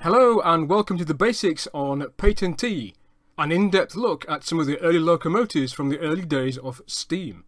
Hello and welcome to the basics on Patentee, an in-depth look at some of the early locomotives from the early days of steam.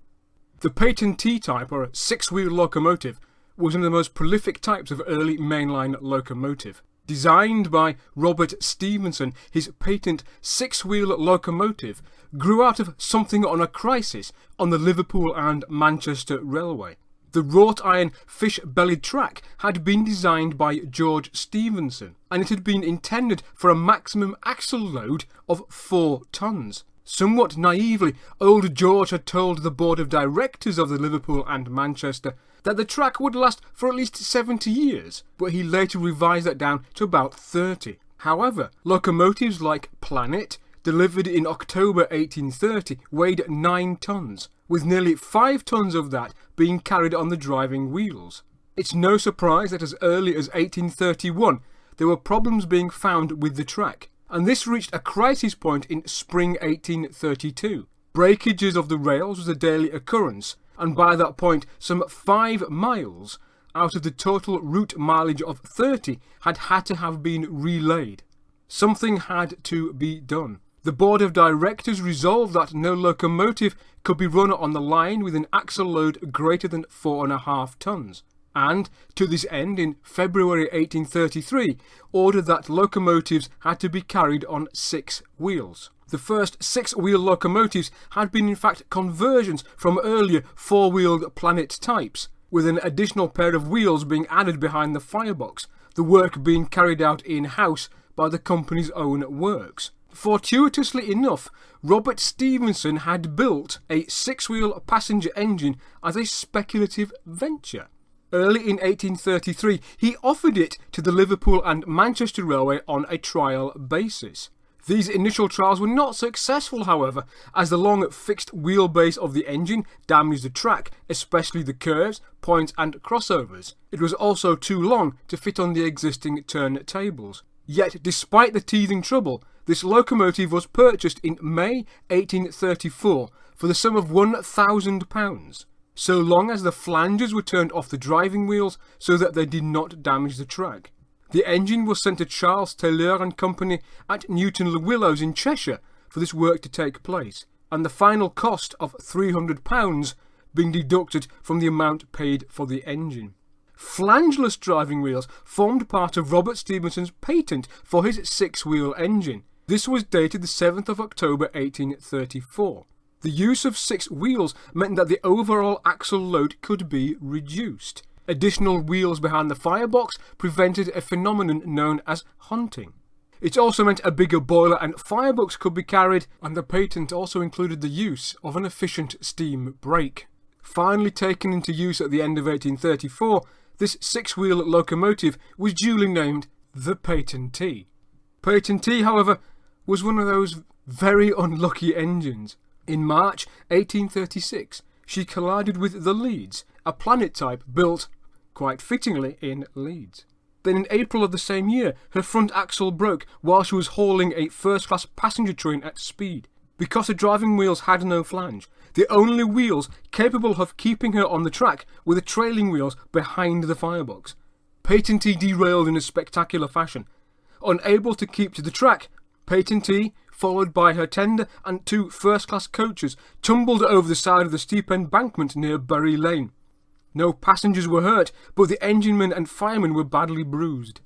The Patentee type, or six-wheel locomotive, was one of the most prolific types of early mainline locomotive. Designed by Robert Stephenson, his patent six-wheel locomotive grew out of something on a crisis on the Liverpool and Manchester Railway. The wrought iron fish-bellied track had been designed by George Stephenson, and it had been intended for a maximum axle load of 4 tons. Somewhat naively, old George had told the board of directors of the Liverpool and Manchester that the track would last for at least 70 years, but he later revised that down to about 30. However, locomotives like Planet, delivered in October 1830, weighed 9 tons, with nearly 5 tons of that being carried on the driving wheels. It's no surprise that as early as 1831 there were problems being found with the track, and this reached a crisis point in spring 1832. Breakages of the rails was a daily occurrence, and by that point some 5 miles out of the total route mileage of 30 had to have been relaid. Something had to be done. The board of directors resolved that no locomotive could be run on the line with an axle load greater than 4.5 tons, and to this end in February 1833 ordered that locomotives had to be carried on 6 wheels. The first 6-wheel locomotives had been in fact conversions from earlier 4-wheeled Planet types, with an additional pair of wheels being added behind the firebox, the work being carried out in-house by the company's own works. Fortuitously enough, Robert Stephenson had built a 6-wheel passenger engine as a speculative venture. Early in 1833, he offered it to the Liverpool and Manchester Railway on a trial basis. These initial trials were not successful, however, as the long fixed wheelbase of the engine damaged the track, especially the curves, points and crossovers. It was also too long to fit on the existing turntables. Yet, despite the teething trouble, this locomotive was purchased in May 1834 for the sum of £1,000, so long as the flanges were turned off the driving wheels so that they did not damage the track. The engine was sent to Charles Taylor and Company at Newton-le-Willows in Cheshire for this work to take place, and the final cost of £300 being deducted from the amount paid for the engine. Flangeless driving wheels formed part of Robert Stephenson's patent for his 6-wheel engine. This was dated the 7th of October 1834. The use of 6 wheels meant that the overall axle load could be reduced. Additional wheels behind the firebox prevented a phenomenon known as hunting. It also meant a bigger boiler and firebox could be carried, and the patent also included the use of an efficient steam brake. Finally taken into use at the end of 1834, this 6-wheel locomotive was duly named the Patentee. Patentee, however, was one of those very unlucky engines. In March 1836, she collided with the Leeds, a Planet type built, quite fittingly, in Leeds. Then in April of the same year, her front axle broke while she was hauling a first-class passenger train at speed. Because the driving wheels had no flange, the only wheels capable of keeping her on the track were the trailing wheels behind the firebox. Patentee derailed in a spectacular fashion. Unable to keep to the track, Patentee, followed by her tender and 2 first-class coaches, tumbled over the side of the steep embankment near Bury Lane. No passengers were hurt, but the enginemen and firemen were badly bruised.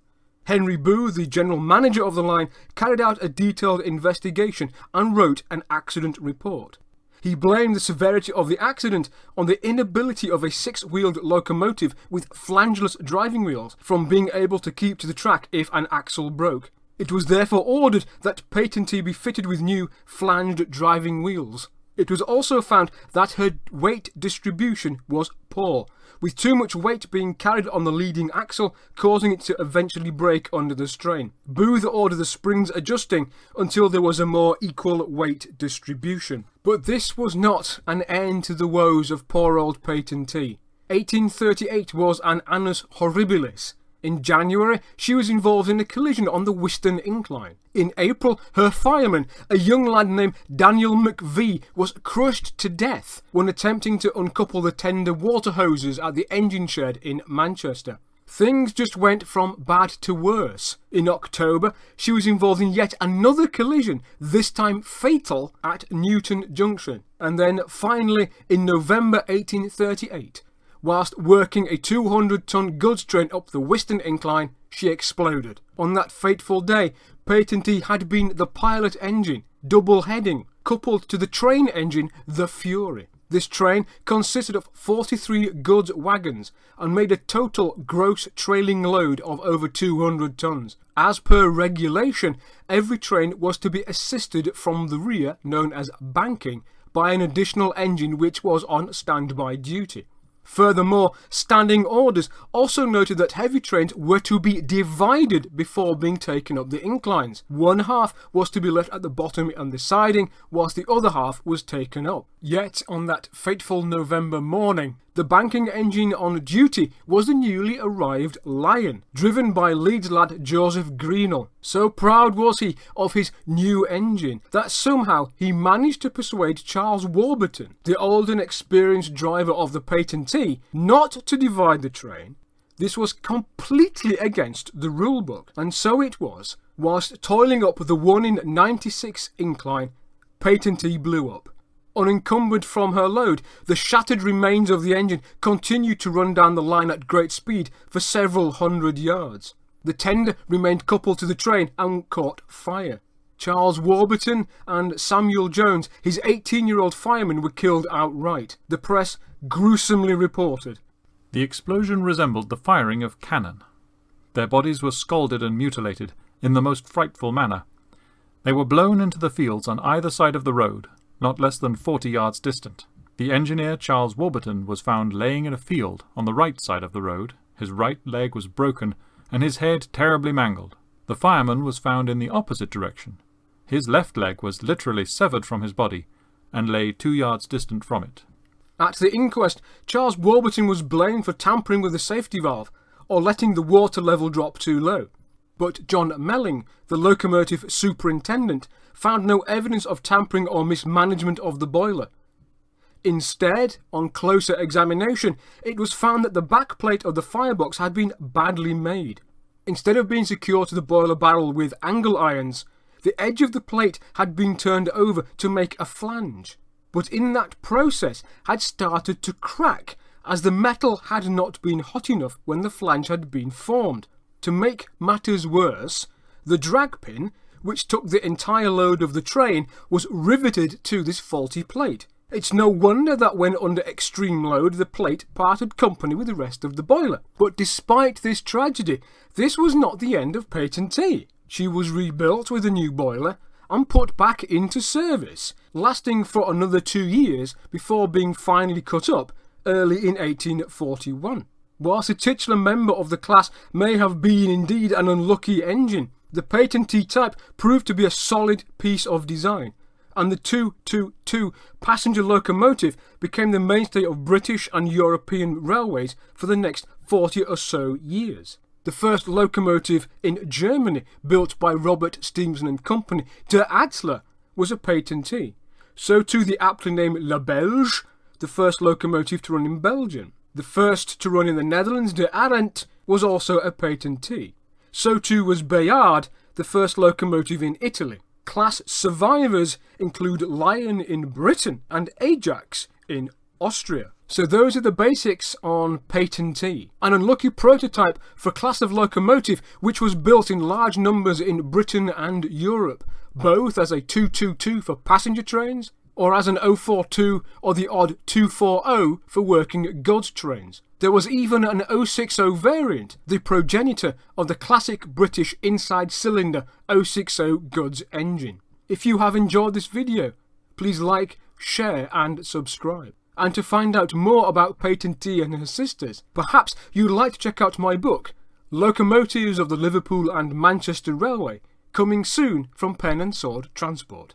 Henry Booth, the general manager of the line, carried out a detailed investigation and wrote an accident report. He blamed the severity of the accident on the inability of a 6-wheeled locomotive with flangeless driving wheels from being able to keep to the track if an axle broke. It was therefore ordered that Patentee be fitted with new flanged driving wheels. It was also found that her weight distribution was poor, with too much weight being carried on the leading axle, causing it to eventually break under the strain. Booth ordered the springs adjusting until there was a more equal weight distribution. But this was not an end to the woes of poor old Patentee. 1838 was an annus horribilis. In January, she was involved in a collision on the Whiston Incline. In April, her fireman, a young lad named Daniel McVie, was crushed to death when attempting to uncouple the tender water hoses at the engine shed in Manchester. Things just went from bad to worse. In October, she was involved in yet another collision, this time fatal, at Newton Junction. And then finally, in November 1838, whilst working a 200-ton goods train up the Whiston Incline, she exploded. On that fateful day, Patentee had been the pilot engine, double-heading, coupled to the train engine, the Fury. This train consisted of 43 goods wagons and made a total gross trailing load of over 200 tons. As per regulation, every train was to be assisted from the rear, known as banking, by an additional engine which was on standby duty. Furthermore, standing orders also noted that heavy trains were to be divided before being taken up the inclines. One half was to be left at the bottom and the siding, whilst the other half was taken up. Yet, on that fateful November morning, the banking engine on duty was the newly arrived Lion, driven by Leeds lad Joseph Greenall. So proud was he of his new engine that somehow he managed to persuade Charles Warburton, the old and experienced driver of the Patentee, not to divide the train. This was completely against the rulebook, and so it was, whilst toiling up the 1 in 96 incline, Patentee blew up. Unencumbered from her load, the shattered remains of the engine continued to run down the line at great speed for several hundred yards. The tender remained coupled to the train and caught fire. Charles Warburton and Samuel Jones, his 18-year-old fireman, were killed outright. The press gruesomely reported. The explosion resembled the firing of cannon. Their bodies were scalded and mutilated in the most frightful manner. They were blown into the fields on either side of the road, not less than 40 yards distant. The engineer, Charles Warburton, was found laying in a field on the right side of the road. His right leg was broken, and his head terribly mangled. The fireman was found in the opposite direction. His left leg was literally severed from his body, and lay 2 yards distant from it. At the inquest, Charles Warburton was blamed for tampering with the safety valve, or letting the water level drop too low. But John Melling, the locomotive superintendent, found no evidence of tampering or mismanagement of the boiler. Instead, on closer examination, it was found that the backplate of the firebox had been badly made. Instead of being secured to the boiler barrel with angle irons, the edge of the plate had been turned over to make a flange, but in that process had started to crack, as the metal had not been hot enough when the flange had been formed. To make matters worse, the drag pin, which took the entire load of the train, was riveted to this faulty plate. It's no wonder that when under extreme load, the plate parted company with the rest of the boiler. But despite this tragedy, this was not the end of Patentee. She was rebuilt with a new boiler and put back into service, lasting for another 2 years before being finally cut up early in 1841. Whilst a titular member of the class may have been indeed an unlucky engine, the Patentee type proved to be a solid piece of design, and the 222 passenger locomotive became the mainstay of British and European railways for the next 40 or so years. The first locomotive in Germany, built by Robert Stephenson and Company, De Atzler, was a Patentee. So too the aptly named La Belge, the first locomotive to run in Belgium. The first to run in the Netherlands, De Arendt, was also a Patentee. So too was Bayard, the first locomotive in Italy. Class survivors include Lion in Britain and Ajax in Austria. So those are the basics on Patentee, an unlucky prototype for a class of locomotive which was built in large numbers in Britain and Europe, both as a 222 for passenger trains, or as an 042 or the odd 240 for working goods trains. There was even an 060 variant, the progenitor of the classic British inside cylinder 060 goods engine. If you have enjoyed this video, please like, share and subscribe. And to find out more about Patentee and her sisters, perhaps you'd like to check out my book, Locomotives of the Liverpool and Manchester Railway, coming soon from Pen and Sword Transport.